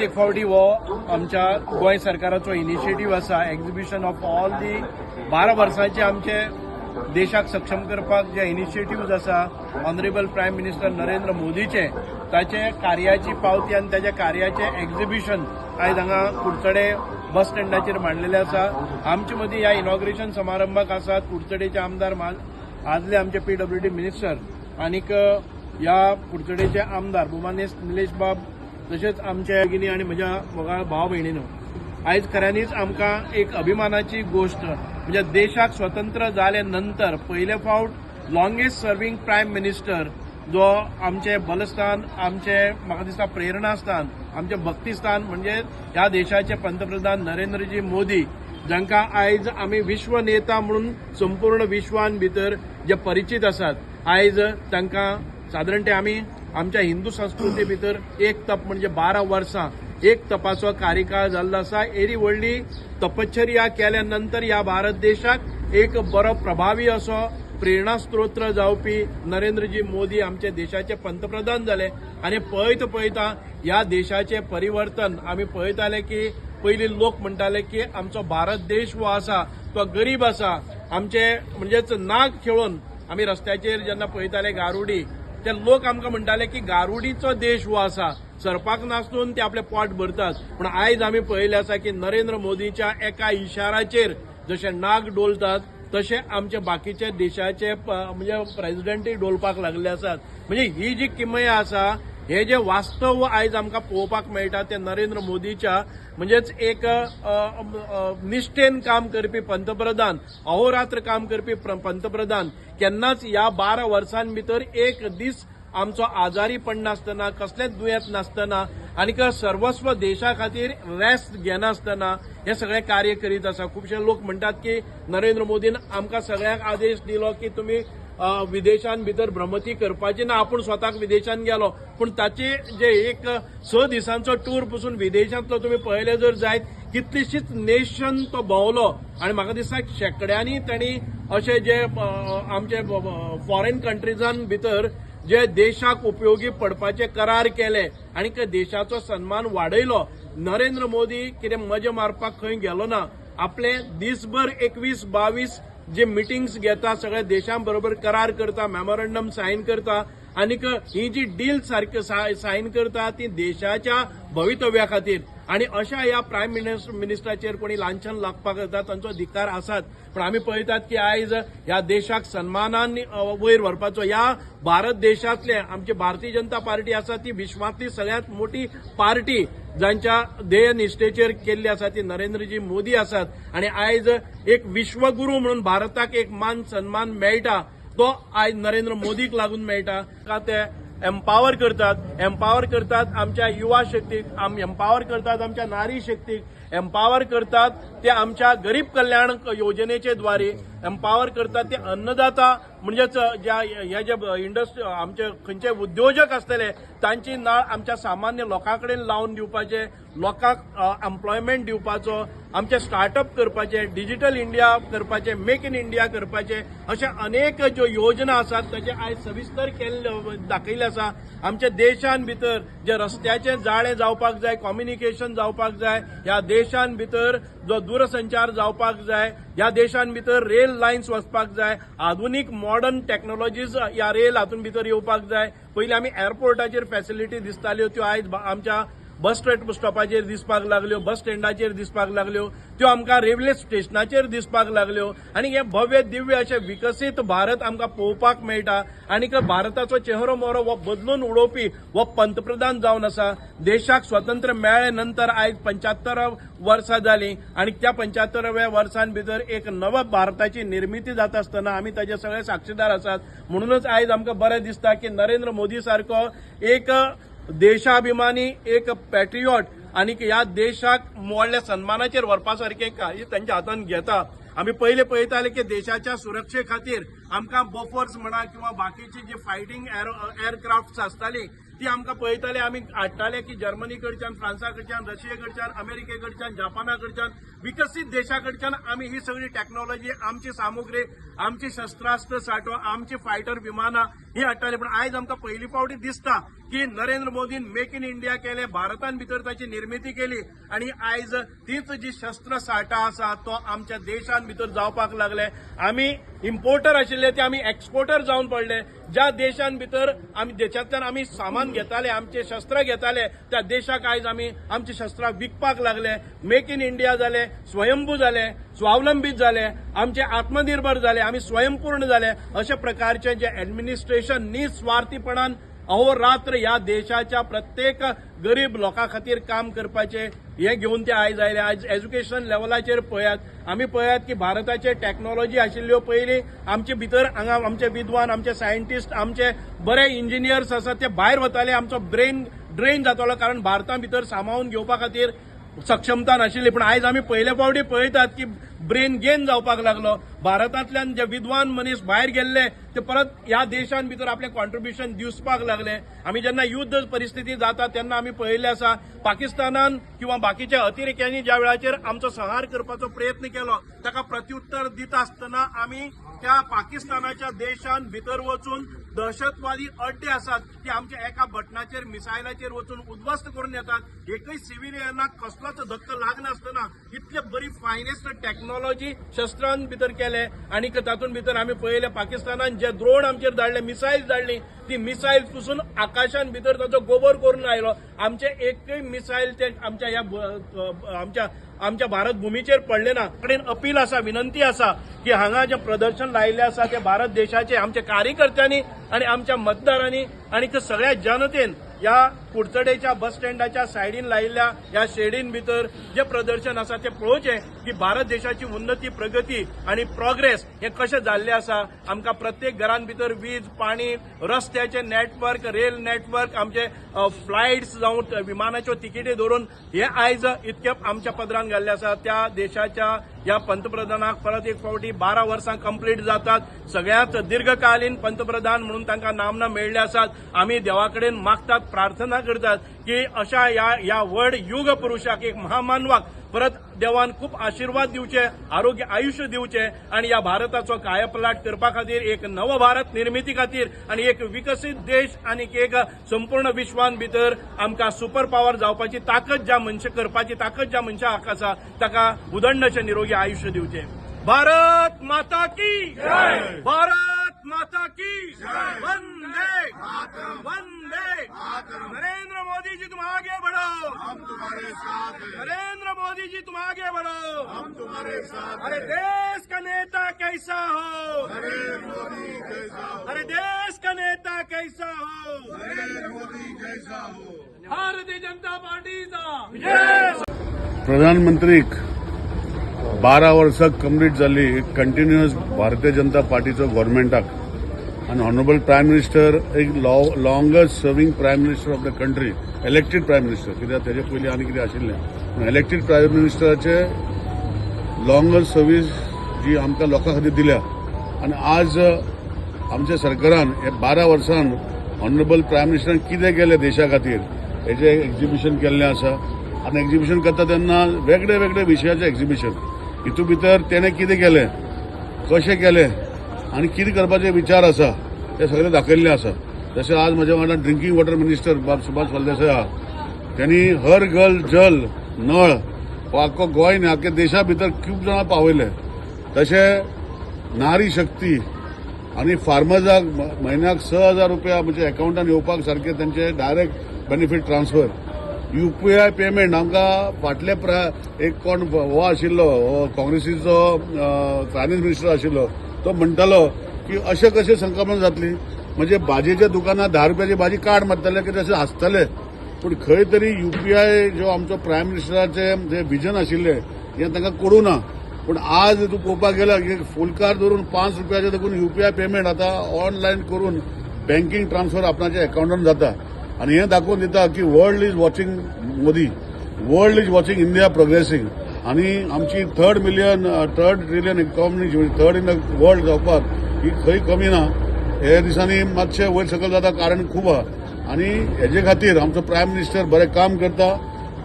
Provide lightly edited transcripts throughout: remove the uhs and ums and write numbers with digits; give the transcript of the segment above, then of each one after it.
परत एक फावटी हो आमच्या गोंय सरकाराचो इनिशिएटीव्ह आसा एक्झिबिशन ऑफ ऑल दी 12 वर्सांचे आमचे देशाक सक्षम करपाक जे इनिशिएटिव्ह आसा ऑनरेबल प्रायम मिनिस्टर नरेंद्र मोदीचे ताचे कार्याची पावती आनी ताच्या कार्याचे एक्झिबिशन आयज हांगा कुडचडे बस स्टँडाचेर मांडलेले आसा। आमचे मदीं ह्या इनॉग्रेशन समारंभाक आसात कुडचडेचे आमदार आदले आमचे पीडब्ल्यूडी मिनिस्टर आनीक ह्या कुडचडेचे आमदार भुमानेश निलेश बाब तशेंच आमचे भगिनी आनी म्हज्या भाव भयणीनो आयज खऱ्यांनीच आमकां एक अभिमानाची गोष्ट म्हणजे देशाक स्वतंत्र जाले नंतर पयले फावट लॉंगेस्ट सर्विंग प्रायम मिनिस्टर जो आमचे बलस्थान आमचे म्हाका दिसता प्रेरणास्थान आमचे भक्तीस्थान म्हणजे ह्या देशाचे पंतप्रधान नरेंद्रजी मोदी जांकां आयज आमी विश्व नेता म्हणून संपूर्ण विश्वान भितर जे परिचित आसात आयज तांकां सादारणते आमी आमच्या हिंदू संस्कृती भितर एक तप म्हणजे 12 वर्सां एक तपाचो कार्यकाळ जाल्लो आसा। एरी व्हडली तपश्चर्या केल्या नंतर ह्या भारत देशाक एक बरो प्रभावी असो प्रेरणास्त्रोत जावपी नरेंद्रजी मोदी आमचे देशाचे पंतप्रधान जाले आनी पळयता ह्या देशाचे परिवर्तन आमी पळयताले की पयलीं लोक म्हणटाले की आमचो भारत देश वो आसा तो गरीब आसा आमचे म्हणजेच नाग खेळून आमी रस्त्याचेर जेन्ना पळयताले गारुडी ते लोक आमकां म्हणटाले की गारुडीचो देश वो आसा सरपाक नासून ते आपले पोट भरतात पूण आयज आमी पळयलें आसा की नरेंद्र मोदीच्या एका इशाराचेर जशे नाग डोलतात तशे आमचे बाकीचे देशाचे म्हणजे प्रेसिडेंटूय डोलपाक लागले आसात। म्हणजे ही जी किमया आसा हे जे वास्तव आयज आमकां पळोवपाक मेळटा ते नरेंद्र मोदीच्या म्हणजेच एक निश्ठेन काम करपी पंतप्रधान अहोरात्र काम करपी पंतप्रधान केन्नाच ह्या 12 वर्सां भितर एक दीस आमचो आजारी पडनासतना कसलेच दुयेंत नासतना आनीक सर्वस्व देशा खातीर रेस्ट घेनासतना हे सगळे कार्य करीत आसा। खुबशे लोक म्हणटात की नरेंद्र मोदीन आमकां सगळ्यांक आदेश दिलो की तुमी विदेशांत भितर भ्रमती करपाची ना आपूण स्वताक विदेशांत गेलो पूण ताचे जे एक 6 दिसांचो टूर पसून विदेशांतलो तुमी पळयले जर जायत कितलीशीच नेशन तो भोंवलो आनी म्हाका दिसता शेकड्यांनी तांणी अशे जे आमचे फॉरेन कंट्रीजां भितर जे देशाक उपयोगी पडपाचे करार केले आनी देशाचो सन्मान वाडयलो। नरेंद्र मोदी कितें मजा मारपाक खंय गेलो ना आपले दिसभर 21-22 जे मिटिंग्स घेता सगळ्या देशांबरोबर करार करता मेमोरंडम सायन करता आनीक ही जी डील सारकी सायन करता ती देशाच्या भवितव्या खातीर आनी अशा ह्या प्रायम मिनिस्टराचेर कोणी लांछन लागपाक येता तांचो धिक्कार आसात पण आमी पळयतात की आयज ह्या देशाक सन्मानान वयर व्हरपाचो ह्या भारत देशांतले आमची भारतीय जनता पार्टी आसा ती विश्वांतली सगळ्यांत मोठी पार्टी जांच्या ध्येय निश्ठेचेर केल्ली आसा ती नरेंद्रजी मोदी आसात आनी आयज एक विश्वगुरू म्हणून भारताक एक मान सन्मान मेळटा तो आयज नरेंद्र मोदीक लागून मेळटा का ते एम्पावर करतात आमच्या युवा शक्तीक एम्पावर करतात आमच्या नारी शक्तीक एम्पावर करतात ते आमच्या गरीब कल्याण योजनेचे द्वारे एम्पावर करतात ते अन्नदाता म्हणजेच हे जे इंडस्ट्री आमचे खंयचे उद्योजक आसतले तांची नाळ आमच्या सामान्य लोकांकडेन लावन दिवपाचे लोकांक एम्प्लॉयमेंट दिवपाचो आमचे स्टार्टअप करपाचे डिजिटल इंडिया करपाचे मेक इन इंडिया करपाचे अशे अनेक ज्यो योजना आसात ताचे आयज सविस्तर दाखयले आसा। आमच्या देशान भितर जे रस्त्याचे जाळे जावपाक जाय कम्युनिकेशन जावपाक जाय ह्या देशान भितर जो दूरसंचार जावपाक जाय ह्या देशान भितर रेल लायन्स वचपाक जाय आधुनीक मॉडर्न टेक्नॉलॉजीज ह्या रेल हातून भितर येवपाक जाय। पयलीं आमी एअरपोर्टाचेर फॅसिलिटी दिसताल्यो त्यो आयज आमच्या बस स्टॉपाचेर दिसपाक लागल्यो बस स्टँडाचेर दिसपाक लागल्यो त्यो आमकां रेल्वे स्टेशनाचेर दिसपाक लागल्यो आनी हे भव्य दिव्य अशे विकसीत भारत आमकां पळोवपाक मेळटा आनीक भारताचो चेहरो मोहरो हो बदलून उडोवपी हो पंतप्रधान जावन आसा। देशाक स्वतंत्र मेळ्ळे नंतर आयज 75 वर्सां जालीं आनी त्या 75व्या वर्सां भितर एक नव भारताची निर्मिती जाता आसतना आमी ताचे सगळे साक्षीदार आसात। म्हणूनच आयज आमकां बरें दिसता की नरेंद्र मोदी सारको एक देशाभिमानी एक पॅट्रियॉट आणि ह्या देशाक व्हडल्या सन्मानाचेर व्हरपा सारखे कार्य तांच्या हातान घेता। आमी पयले पळयताले की देशाच्या सुरक्षे खातीर आमकां बोफोर्स म्हणा किंवा बाकीची जी फायटिंग एअरक्राफ्ट्स आसताली ती आमकां पळयताले आमी हाडटाले की जर्मनी कडच्यान फ्रांसा कडच्यान रशिये कडच्यान अमेरिके कडच्यान जापाना कडच्यान विकसीत देशा कडच्यान आमी ही सगळी टेक्नॉलॉजी आमची सामुग्री आमची शस्त्रास्त्र साठो आमची फायटर विमानां ही हाडटाले. पूण आयज आमकां पयली फावटी दिसता की नरेंद्र मोदीन मेक इन इंडिया केले, भारतान भितर ताची निर्मिती केली आणि आयज तीच जी शस्त्र साठा आसा तो आमच्या देशान भितर जावपाक लागले. आमी इम्पोर्टर आशिल्ले ते आमी एक्सपोर्टर जावन पडले. ज्या देशान भितर आमी देशांतल्यान आमी सामान घेताले, आमचे शस्त्र घेताले, त्या देशाक आयज आमी आमची शस्त्रां विकपाक लागले. मेक इन इंडिया जाले, स्वयंभू जाले, स्वावलंबीत जाले, आमचे आत्मनिर्भर जाले, आमी स्वयंपूर्ण जाले. अशा प्रकारचे जे ॲडमिनिस्ट्रेशन निस्वार्थीपणान अहोरात्र ह्या देशाच्या प्रत्येक गरीब लोकां खातीर काम करपाचे हे घेवन ते आयज आयले. आयज एज्युकेशन लेवलाचेर पळयात, आमी पळयात की भारताचे टॅक्नॉलॉजी आशिल्ल्यो पयलीं आमचे भितर हांगा आमचे विद्वान, आमचे सायंटिस्ट, आमचे बरे इंजिनियर्स आसात ते भायर वताले. आमचो ब्रेन ड्रेन जातालो कारण भारता भितर सांबाळून घेवपा खातीर सक्षमता नाशिल्ली. पण आयज आमी पयले फावटी पळयतात की ब्रेन गेन जावपाक लागलो. भारतांतल्यान जे विद्वान मनीस भायर गेल्ले ते परत ह्या देशान भितर आपले कॉन्ट्रिब्युशन दिवपाक लागले. आमी जेन्ना युद्ध परिस्थिती जाता तेन्ना आमी पळयल्ले आसा पाकिस्तानान किंवा बाकीच्या अतिरेक्यांनी ज्या वेळाचेर आमचो संहार करपाचो प्रयत्न केलो ताका प्रत्युत्तर दिता आसतना आमी त्या पाकिस्तानाच्या देशान भितर वचून दहशतवादी अड्डे आसात ते आमच्या एका बटनाचेर मिसायलाचेर वचून उद्ध्वस्त करून येतात. एकय सिव्हिलियनाक कसलोच धक्को लागनासतना इतले बरी फायनेस्ट टेक्नॉलॉजी शस्त्रांत भितर केले. आणि तातूंत भितर आमी पळयले पाकिस्तानान जे ड्रोन आमचेर धाडले, मिसायल धाडली, ती मिसायल पसून आकाशान भितर ताचो गोबर करून आयलो. आमचे एकय मिसायल ते आमच्या ह्या आमच्या भारत भूमीचेर पडले ना. कडेन अपील आसा, विनंती आसा की हांगा जे प्रदर्शन लायिल्ले आसा ते भारत देशाचे आमच्या कार्यकर्त्यांनी आणि आमच्या मतदारांनी आणि सगळ्या जनतेन या कुडचडेच्या बस स्टँडाच्या सायडीन लायिल्ल्या ह्या शेडीन भितर जे प्रदर्शन आसा ते पळोवचें की भारत देशाची उन्नती, प्रगती आणि प्रोग्रेस हे कशें जाल्लें आसा. आमकां प्रत्येक घरान भितर वीज, पाणी, रस्त्याचे नेटवर्क, रेल नेटवर्क, आमचे फ्लायट्स जावं विमानाच्यो तिकेटी धरून हे आयज इतके आमच्या पदरान घाल्ले आसा. त्या देशाच्या ह्या पंतप्रधानाक परत एक फावटी 12 वर्सां कंप्लीट जातात. सगळ्यात दीर्घकालीन पंतप्रधान म्हणून तांकां नामना मेळ्ळे आसात. आमी देवा कडेन मागतात, प्रार्थना करतात की अशा या व्हड युग पुरुषाक, एक महामानवाक परत देवान खूप आशीर्वाद दिवचे, आरोग्य आयुष्य दिवचे आणि या भारताचो कायापलट करपा खातीर, एक नव भारत निर्मिती खातीर आणि एक विकसीत देश आणि एक संपूर्ण विश्वान भितर आमकां सुपर पॉवर जावपाची ताकद ज्या मनशा करपाची ताकद ज्या मनशाक आसा ताका उदंडशें निरोगी आयुष्य दिवचे. भारत माता की जय, भारत माता की जय, वंदे वंदे. नरेंद्र मोदी जी तुम आगे बढ़ो, हम तुम्हारे साथ हैं. नरेंद्र मोदी जी तुम आगे बढ़ो, हम तुम्हारे साथ हैं. अरे देश का नेता कैसा हो, नरेंद्र मोदी कैसा हो. अरे देश का नेता कैसा हो, नरेंद्र मोदी कैसा हो. भारतीय जनता पार्टीचा प्रधानमंत्री 12 वर्सां कंप्लीट जाली कंटिन्युअस भारतीय जनता पार्टीचो गव्हर्मेंटाक आणि ऑनरेबल प्रायम मिनिस्टर एक longest serving prime minister of the country, elected prime minister, कित्याक तेजे पयलीं आनी कितें आशिल्लें. इलेक्टेड प्रायम मिनिस्टराचे लॉंगेस्ट सर्वीस जी आमकां लोकां खातीर दिल्या आणि आज आमच्या सरकारान हे 12 वर्सान ऑनरेबल प्रायम मिनिस्टरान कितें केलें देशा खातीर हेजें एक्झिबिशन केल्लें आसा. आनी एक्झिबिशन करता तेन्ना वेगळे वेगळे विशयाचें एक्झिबिशन, हितून भितर तेणें कितें केलें, कशें केलें आनी कितें करपाचे विचार आसा ते सगळे दाखयल्ले आसा. जशें आज म्हज्या वांगडा drinking water minister Subhash Phaldesai आहा, त्यांनी हर घर जल नळ हो आख्खो गोंय न्ही आख्ख्या देशा भितर खूब जाणां पावयले. तशें नारी शक्ती आनी फार्मर्साक म्हयन्याक 6,000 रुपया म्हणजे अकाउंटान येवपाक सारखे त्यांचे direct benefit transfer. UPI payment आमकां फाटले एक कोण हो आशिल्लो, काँग्रेसीचो फायनान्स मिनिस्टर आशिल्लो, तो म्हणटालो की अशें कशें संक्रमण जातली, म्हणजे भाजयेच्या दुकानात 10 रुपयाची भाजी कार्ड मारतले की तशें हांसतले. पूण खंय तरी UPI जो आमचो प्रायम मिनिस्टराचे जे विजन आशिल्लें हें तांकां कळूं ना. पूण आज तूं पळोवपाक गेला की फुलकार धरून 5 रुपयाचे देखून UPI पेमेंट आतां ऑनलायन करून बँकींग ट्रान्सफर आपणाच्या अकाउंटान जाता. आणि हे दाखवून दिता की world is watching Modi, world is watching India progressing. आणि आमची 3 trillion economy, third in the world जावपाक ही खंय कमी ना. हे दिसांनी मातशें वयर सकयल जाता कारण खूब आहा. आणि हेजे खातीर आमचो प्रायम मिनिस्टर बरें काम करता,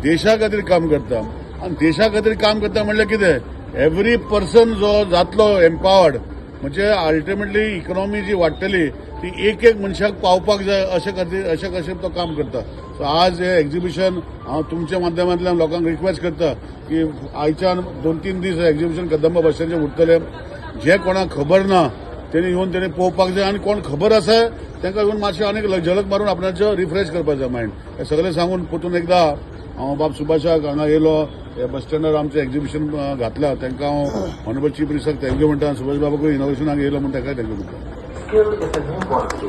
देशा खातीर काम करता. आणि देशा खातीर काम करता म्हणल्यार कितें, एवरी पर्सन जो जातलो एम्पावर्ड म्हणजे अल्टिमेटली इकॉनॉमी जी वाडटली ती एक एक मनशाक पावपाक जाय अशें कशें तो काम करता. सो आज हे एक्झिबिशन हांव तुमच्या माध्यमांतल्यान लोकांक रिक्वेस्ट करता की आयच्यान 2-3 दीस एक्झिबिशन कदंबा बस स्टँडचेर उरतलें. जे कोणाक खबर ना तेणी येवन तेणी पळोवपाक जाय आनी कोण खबर आसा तांकां येवन मातशें आनीक झलक मारून आपणाचो रिफ्रेश करपाक जाय मायंड. हे सगळें सांगून परतून एकदां हांव बाब सुभाषाक हांगा येयलो हे बस स्टँडार आमचें एक्झिबिशन घातलां तांकां हांव ऑनरेबल चीफ मिनिस्टराक थँक्यू म्हणटा. सुभाष बाबाकूय इनॉग्रेशनाक येयलो म्हूण ताकाय थँक्यू म्हणटा.